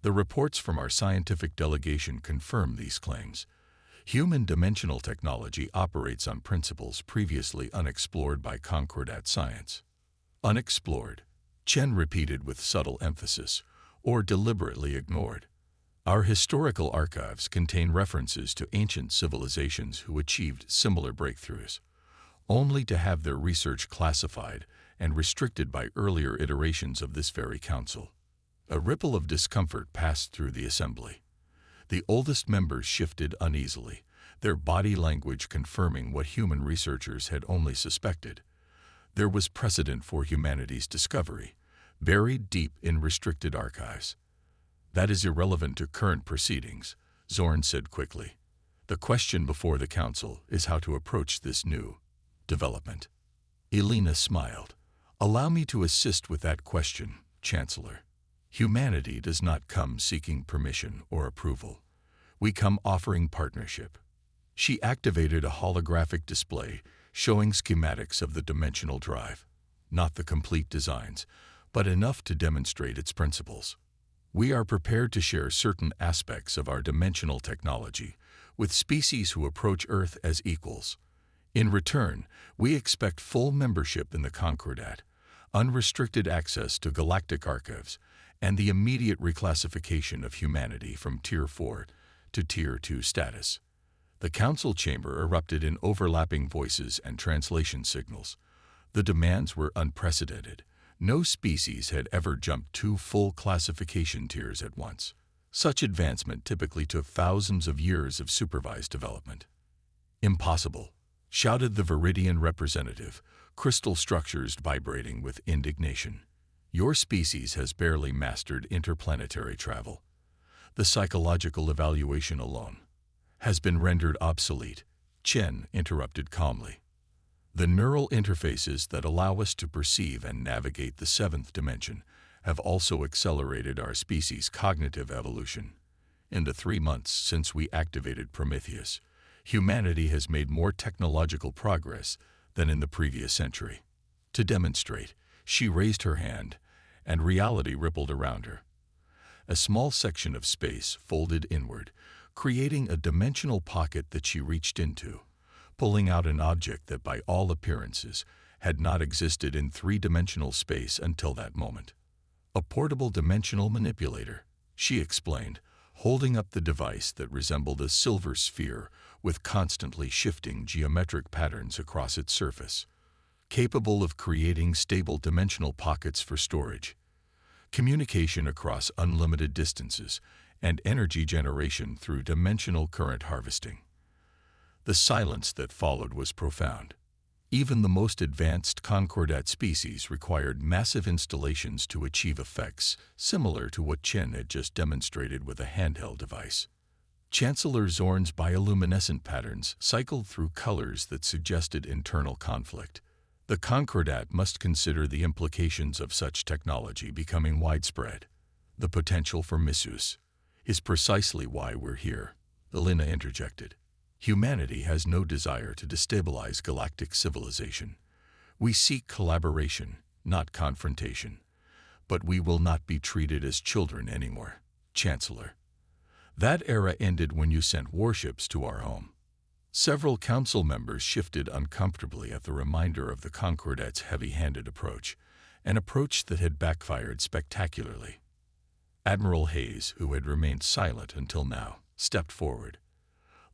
The reports from our scientific delegation confirm these claims. Human dimensional technology operates on principles previously unexplored by Concordat science. Unexplored, Chen repeated with subtle emphasis, or deliberately ignored. Our historical archives contain references to ancient civilizations who achieved similar breakthroughs, only to have their research classified and restricted by earlier iterations of this very council. A ripple of discomfort passed through the assembly. The oldest members shifted uneasily, their body language confirming what human researchers had only suspected. There was precedent for humanity's discovery, buried deep in restricted archives. That is irrelevant to current proceedings, Zorn said quickly. The question before the council is how to approach this new development. Elena smiled. Allow me to assist with that question, Chancellor. Humanity does not come seeking permission or approval. We come offering partnership. She activated a holographic display showing schematics of the dimensional drive, not the complete designs, but enough to demonstrate its principles. We are prepared to share certain aspects of our dimensional technology with species who approach Earth as equals. In return, we expect full membership in the Concordat, unrestricted access to galactic archives, and the immediate reclassification of humanity from Tier 4 to Tier 2 status. The council chamber erupted in overlapping voices and translation signals. The demands were unprecedented. No species had ever jumped 2 full classification tiers at once. Such advancement typically took thousands of years of supervised development. Impossible, shouted the Viridian representative, crystal structures vibrating with indignation. Your species has barely mastered interplanetary travel. The psychological evaluation alone has been rendered obsolete, Chen interrupted calmly. The neural interfaces that allow us to perceive and navigate the 7th dimension have also accelerated our species' cognitive evolution. In the 3 months since we activated Prometheus, humanity has made more technological progress than in the previous century. To demonstrate, she raised her hand, and reality rippled around her. A small section of space folded inward, creating a dimensional pocket that she reached into, pulling out an object that by all appearances had not existed in 3-dimensional space until that moment. A portable dimensional manipulator, she explained, holding up the device that resembled a silver sphere with constantly shifting geometric patterns across its surface, capable of creating stable dimensional pockets for storage, communication across unlimited distances, and energy generation through dimensional current harvesting. The silence that followed was profound. Even the most advanced Concordat species required massive installations to achieve effects similar to what Chen had just demonstrated with a handheld device. Chancellor Zorn's bioluminescent patterns cycled through colors that suggested internal conflict. The Concordat must consider the implications of such technology becoming widespread. The potential for misuse is precisely why we're here, Elena interjected. Humanity has no desire to destabilize galactic civilization. We seek collaboration, not confrontation. But we will not be treated as children anymore, Chancellor. That era ended when you sent warships to our home. Several council members shifted uncomfortably at the reminder of the Concordat's heavy-handed approach, an approach that had backfired spectacularly. Admiral Hayes, who had remained silent until now, stepped forward.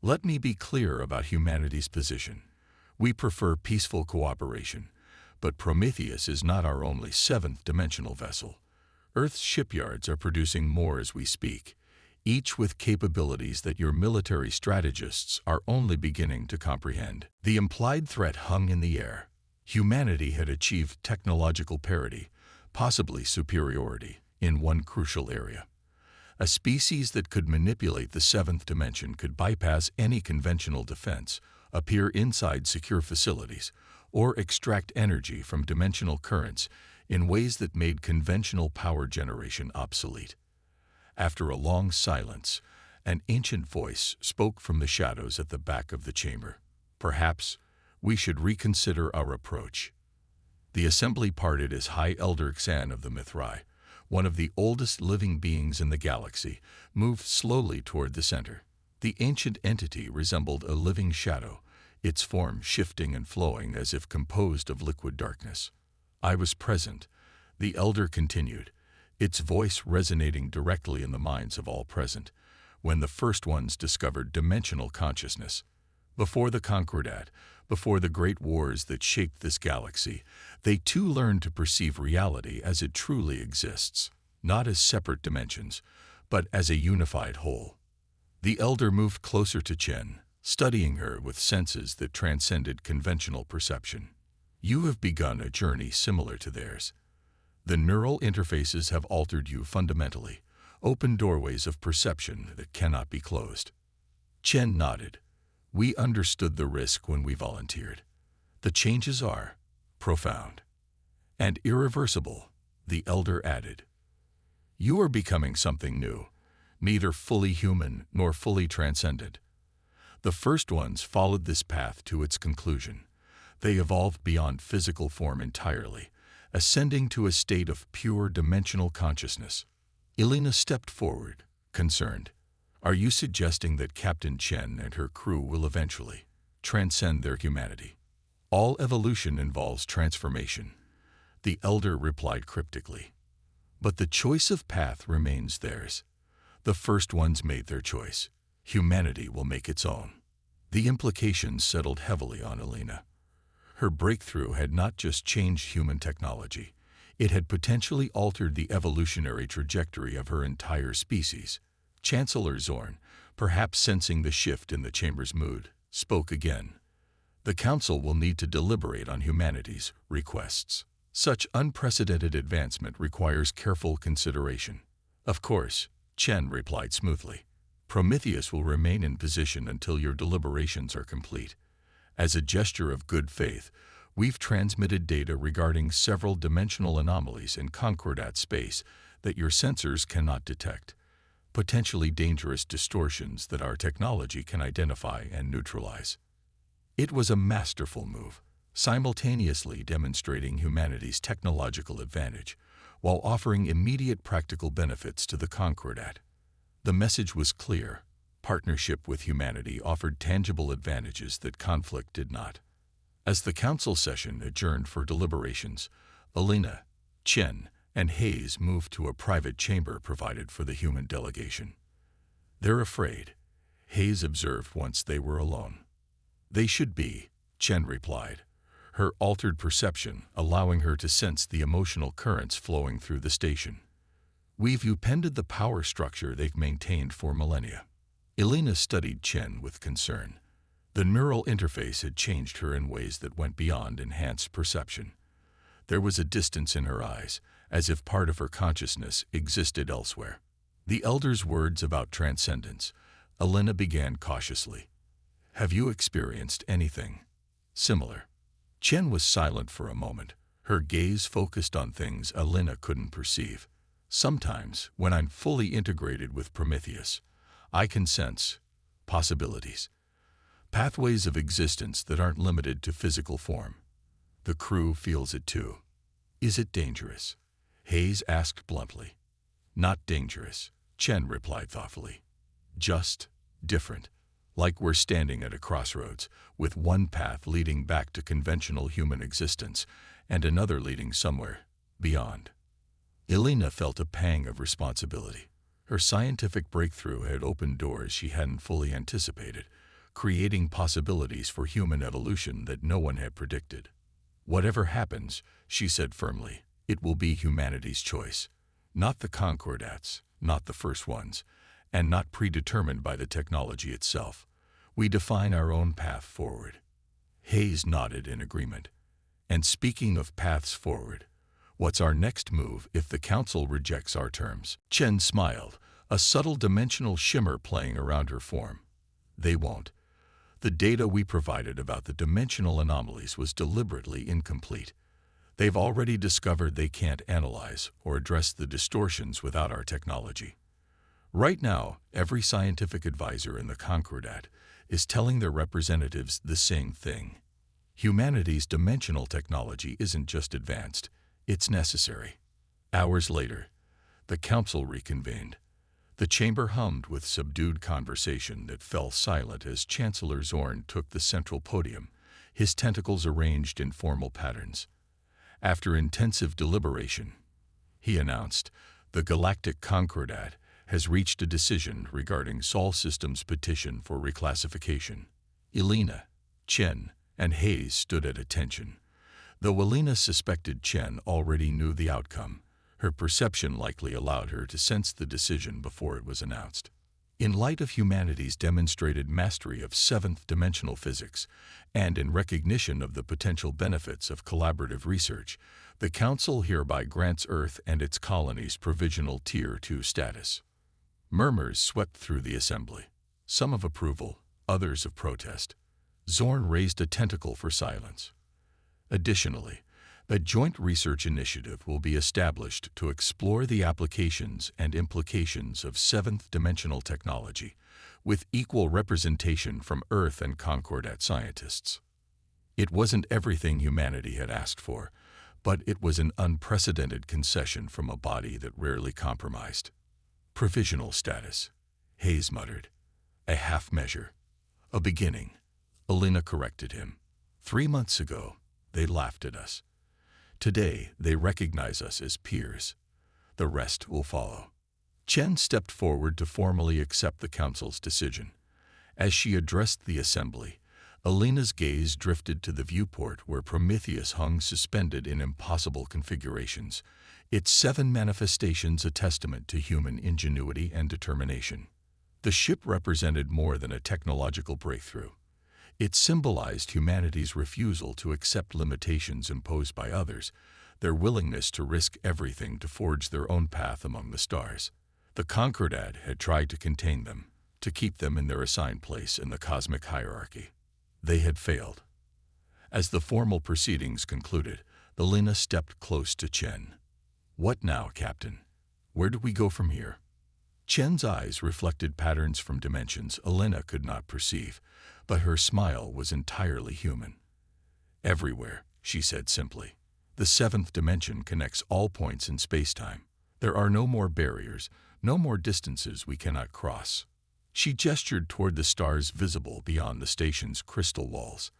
Let me be clear about humanity's position. We prefer peaceful cooperation, but Prometheus is not our only 7th-dimensional vessel. Earth's shipyards are producing more as we speak, each with capabilities that your military strategists are only beginning to comprehend. The implied threat hung in the air. Humanity had achieved technological parity, possibly superiority, in one crucial area. A species that could manipulate the 7th dimension could bypass any conventional defense, appear inside secure facilities, or extract energy from dimensional currents in ways that made conventional power generation obsolete. After a long silence, an ancient voice spoke from the shadows at the back of the chamber. Perhaps we should reconsider our approach. The assembly parted as High Elder Xan of the Mithrai, one of the oldest living beings in the galaxy, moved slowly toward the center. The ancient entity resembled a living shadow, its form shifting and flowing as if composed of liquid darkness. I was present, the elder continued, its voice resonating directly in the minds of all present, when the first ones discovered dimensional consciousness. Before the Concordat, before the great wars that shaped this galaxy, they too learned to perceive reality as it truly exists, not as separate dimensions, but as a unified whole. The elder moved closer to Chen, studying her with senses that transcended conventional perception. You have begun a journey similar to theirs. The neural interfaces have altered you fundamentally, open doorways of perception that cannot be closed. Chen nodded. We understood the risk when we volunteered. The changes are profound and irreversible, the elder added. You are becoming something new, neither fully human nor fully transcendent. The first ones followed this path to its conclusion. They evolved beyond physical form entirely, ascending to a state of pure dimensional consciousness. Elena stepped forward, concerned. Are you suggesting that Captain Chen and her crew will eventually transcend their humanity? All evolution involves transformation, the elder replied cryptically. But the choice of path remains theirs. The first ones made their choice. Humanity will make its own. The implications settled heavily on Elena. Her breakthrough had not just changed human technology, it had potentially altered the evolutionary trajectory of her entire species. Chancellor Zorn, perhaps sensing the shift in the chamber's mood, spoke again. The Council will need to deliberate on humanity's requests. Such unprecedented advancement requires careful consideration. Of course, Chen replied smoothly. Prometheus will remain in position until your deliberations are complete. As a gesture of good faith, we've transmitted data regarding several dimensional anomalies in Concordat space that your sensors cannot detect, potentially dangerous distortions that our technology can identify and neutralize. It was a masterful move, simultaneously demonstrating humanity's technological advantage while offering immediate practical benefits to the Concordat. The message was clear. Partnership with humanity offered tangible advantages that conflict did not. As the council session adjourned for deliberations, Elena, Chen, and Hayes moved to a private chamber provided for the human delegation. They're afraid, Hayes observed once they were alone. They should be, Chen replied, her altered perception allowing her to sense the emotional currents flowing through the station. We've upended the power structure they've maintained for millennia. Elena studied Chen with concern. The neural interface had changed her in ways that went beyond enhanced perception. There was a distance in her eyes, as if part of her consciousness existed elsewhere. The elder's words about transcendence, Elena began cautiously. Have you experienced anything similar? Chen was silent for a moment, her gaze focused on things Elena couldn't perceive. Sometimes, when I'm fully integrated with Prometheus, I can sense possibilities, pathways of existence that aren't limited to physical form. The crew feels it too. Is it dangerous? Hayes asked bluntly. Not dangerous, Chen replied thoughtfully. Just different. Like we're standing at a crossroads, with one path leading back to conventional human existence and another leading somewhere beyond. Elena felt a pang of responsibility. Her scientific breakthrough had opened doors she hadn't fully anticipated, creating possibilities for human evolution that no one had predicted. Whatever happens, she said firmly, it will be humanity's choice. Not the Concordats, not the first ones, and not predetermined by the technology itself. We define our own path forward. Hayes nodded in agreement. And speaking of paths forward, what's our next move if the Council rejects our terms? Chen smiled, a subtle dimensional shimmer playing around her form. They won't. The data we provided about the dimensional anomalies was deliberately incomplete. They've already discovered they can't analyze or address the distortions without our technology. Right now, every scientific advisor in the Concordat is telling their representatives the same thing. Humanity's dimensional technology isn't just advanced, it's necessary. Hours later, the council reconvened. The chamber hummed with subdued conversation that fell silent as Chancellor Zorn took the central podium, his tentacles arranged in formal patterns. After intensive deliberation, he announced, the Galactic Concordat has reached a decision regarding Sol System's petition for reclassification. Elena, Chen, and Hayes stood at attention. Though Elena suspected Chen already knew the outcome, her perception likely allowed her to sense the decision before it was announced. In light of humanity's demonstrated mastery of seventh-dimensional physics, and in recognition of the potential benefits of collaborative research, the Council hereby grants Earth and its colonies provisional Tier 2 status. Murmurs swept through the assembly, some of approval, others of protest. Zorn raised a tentacle for silence. Additionally, a joint research initiative will be established to explore the applications and implications of seventh-dimensional technology, with equal representation from Earth and Concordat scientists. It wasn't everything humanity had asked for, but it was an unprecedented concession from a body that rarely compromised. Provisional status, Hayes muttered. A half measure. A beginning. Alina corrected him. 3 months ago, they laughed at us. Today, they recognize us as peers. The rest will follow. Chen stepped forward to formally accept the council's decision. As she addressed the assembly, Alina's gaze drifted to the viewport where Prometheus hung suspended in impossible configurations, its 7 manifestations a testament to human ingenuity and determination. The ship represented more than a technological breakthrough. It symbolized humanity's refusal to accept limitations imposed by others, their willingness to risk everything to forge their own path among the stars. The Concordat had tried to contain them, to keep them in their assigned place in the cosmic hierarchy. They had failed. As the formal proceedings concluded, Alina stepped close to Chen. "What now, Captain? Where do we go from here?" Chen's eyes reflected patterns from dimensions Alina could not perceive, but her smile was entirely human. "Everywhere," she said simply. "The 7th dimension connects all points in space-time. There are no more barriers, no more distances we cannot cross." She gestured toward the stars visible beyond the station's crystal walls.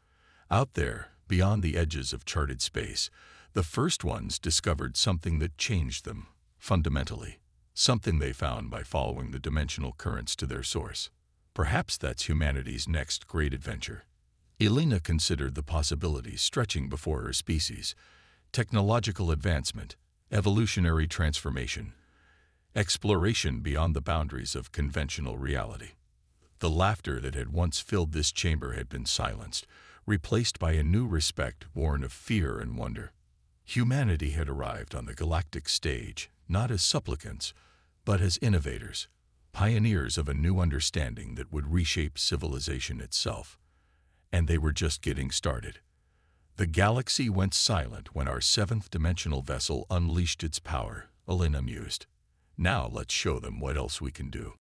Out there, beyond the edges of charted space, the first ones discovered something that changed them, fundamentally. Something they found by following the dimensional currents to their source. Perhaps that's humanity's next great adventure. Alina considered the possibilities stretching before her species: technological advancement, evolutionary transformation, exploration beyond the boundaries of conventional reality. The laughter that had once filled this chamber had been silenced, replaced by a new respect born of fear and wonder. Humanity had arrived on the galactic stage, not as supplicants, but as innovators, pioneers of a new understanding that would reshape civilization itself. And they were just getting started. The galaxy went silent when our 7th dimensional vessel unleashed its power, Alina mused. Now let's show them what else we can do.